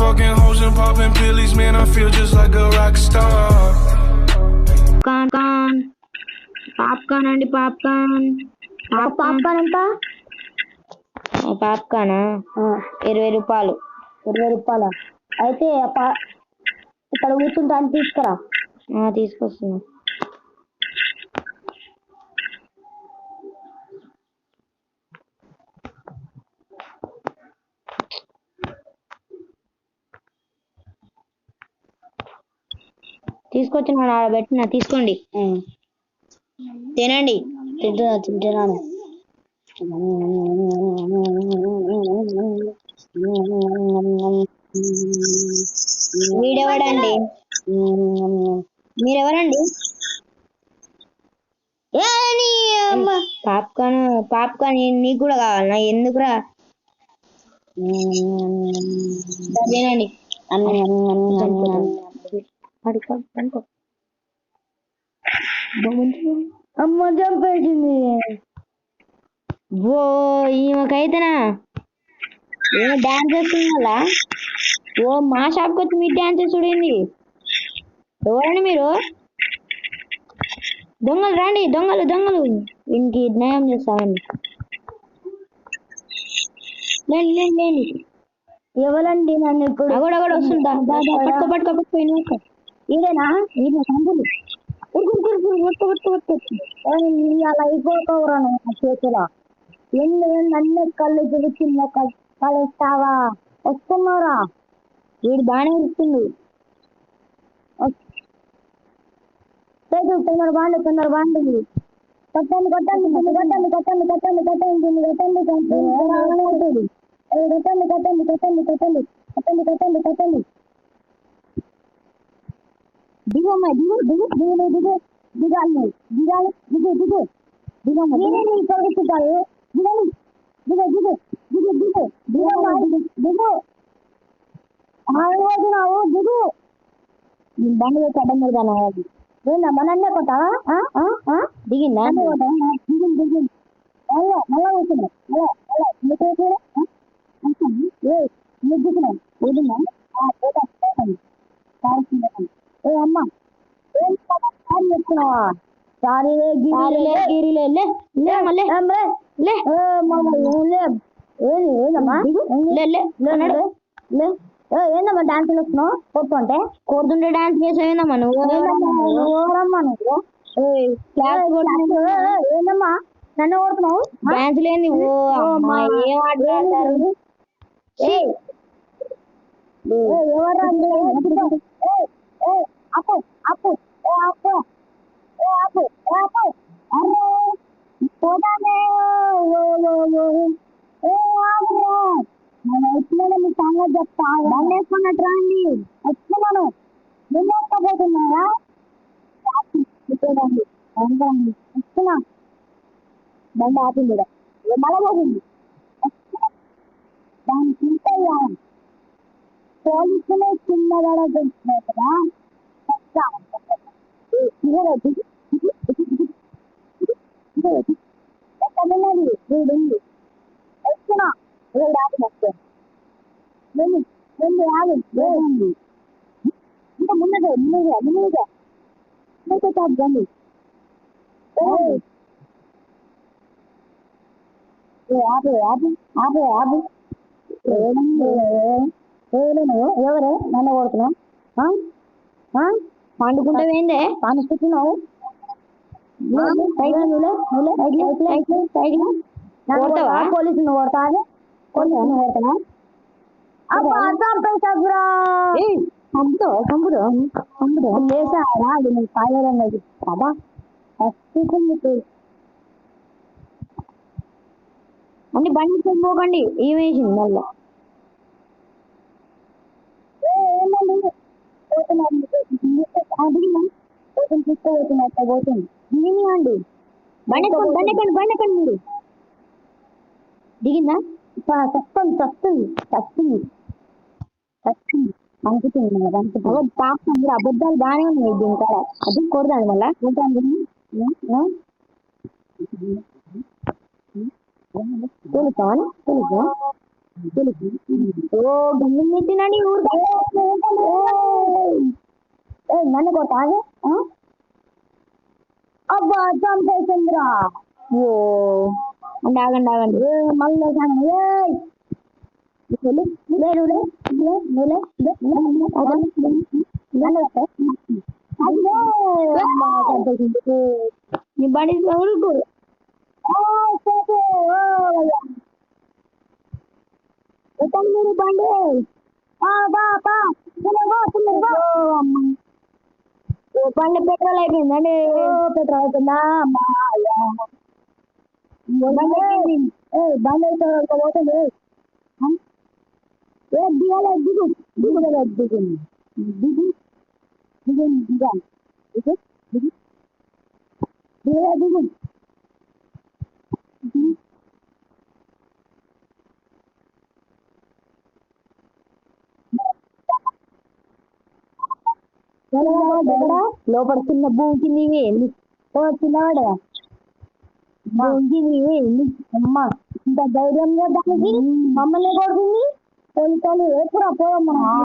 fucking hoes and popping pillies, man, I feel just like a rock star. Popcorn popcorn అండి popcorn popcorn ఎంత? Popcorn 20 రూపాయలు. 20 రూపాయల? అయితే ఇక్కడ కూర్చుంటా అని తీసుకురా. తీసుకొస్తున్నా. తీసుకొచ్చిన ఆడ పెట్టిన తీసుకోండి, తినండి. తింటున్నాను. వీడెవడండి? మీరెవరండి? పాప్కార్న్ పాప్కార్న్ నీకు కూడా కావాలన్నా? ఎందుకురా? తినండి. అమ్మ చంపేసింది. ఓ ఈమెకైతేనా ఏమో డాన్స్ చేస్తుందా? ఓ మా షాప్కి వచ్చి మీరు డాన్స్ చూడండి. ఎవరండి మీరు? దొంగలు రండి, దొంగలు దొంగలు. ఇంకి న్యాయం చేస్తామండి. లేండి లేండి లేండి. ఎవరండి నన్ను ఇప్పుడు? అగడగడ వస్తుందా? పట్టుకోపోయిన ఇదేనా? ఇది సందులు అలా అయిపోతావురా నా చేతిలో. నన్ను కళ్ళు చిన్న కలుస్తావా? వస్తున్నారా? వీడు బాగానే ఇస్తుంది. తొందర బాండి కట్టండి కట్టండి కట్టండి కట్టండి కట్టండి కట్టండి కట్టండి కట్టండి కట్టండి కట్టండి కట్టండి కట్టండి కట్టండి. దిగమ్మా దిగు దిగు దిగు దిగు దిగాలి దిగాలి దిగు దిగు దిగమ్మా తొలగిస్తాయి. దిగని దిగు దిగు దిగు దిగు దిగమ్మా దిగు. ఆడిపోతున్నావు దిగు. బండి వచ్చి అడ్డం పెడతాను. ఏందమ్మా నన్నే కొట్టావా? దిగిందా? దిగింది దిగింది. మళ్ళా కూర్చున్నా ఏ అమ్మా ఏం చెప్తున్నావా? సారీ ఏందమ్మా డాన్స్ చేస్తున్నావు? కొట్టుకుంటే కోరుతుంటే డాన్స్ చేసావేందమ్మా నువ్వు? ఎవరమ్మా నువ్వు? ఏందమ్మా నన్ను కొడుతున్నావు? డాన్స్ లేని ఏం ఆడతారు? అప్పు అప్పు అప్పు అప్పు అప్పు అరే పోతానే నేను వచ్చిన మీ సంగతి చెప్తా. బండి వేసుకున్నట్టు రండి. వచ్చినాను నిన్న ఎక్కబోతున్నారా? వస్తున్నా. బండి ఆపింది మళ్ళా పోతుంది. దాన్ని చూసయ్యా పోలీసులే కింద పడగొడుతున్నారు కదా. ఎక్కడున్నది? వీడుంది. వస్తున్నా. వీడు ఆపినట్టు వెళ్ళి ఆగు. వేడండి ఇంకా ముందుగా ముందుగా ముందుగా ముందుగా తాగండి. ఆపు ఆపు ఆపు ఆపు. ఎవరే నన్ను కొడుతున్నావు? పండుకుంటావేందే? పానిస్తున్నావు పోలీసులు కొడతాది. పోలీసులు కొడతానా? లేసా రాదు నీకు కాయలేదు బాబా. అన్ని బండి పోకండి. ఏమేసింది మళ్ళా? పోతుంది దిగింది. బండెక్కండి బండెక్కండి బండెక్కండి. మీరు దిగిందా? చస్తుంది చస్తుంది చస్తుంది చస్తుంది అనుకుతుంది. పాప మీరు అబద్ధాలు బాగానే ఉన్నాయి దీని కాడ. అది కొడదాను మళ్ళా. తెలుసా తెలుసా? ఓ గమ్మి తినని ఊరు నన్ను కొట్టాలి అబ్బా చంపేసిందిరా ఓ ఆగండి ఆగండి మళ్ళీ నీ బండి ఊరుకు మీరు బండి బండి పెట్రోల్ అయిపోయిందండి పెట్రోల్ అవుతుందా బండి పోతుంది దిగాలి దిగు దిగు దిగు దిగు దిగు దిగాలి దిగు దిగు దిగు దిగు లోపల చిన్న భూమికి నీవే చిన్నవాడే భూమికి నీవే అమ్మా ఇంత ధైర్యంగా దానికి మమ్మల్ని కొడుతుంది పోలీసు వాళ్ళు ఎప్పుడు పోవమ్మా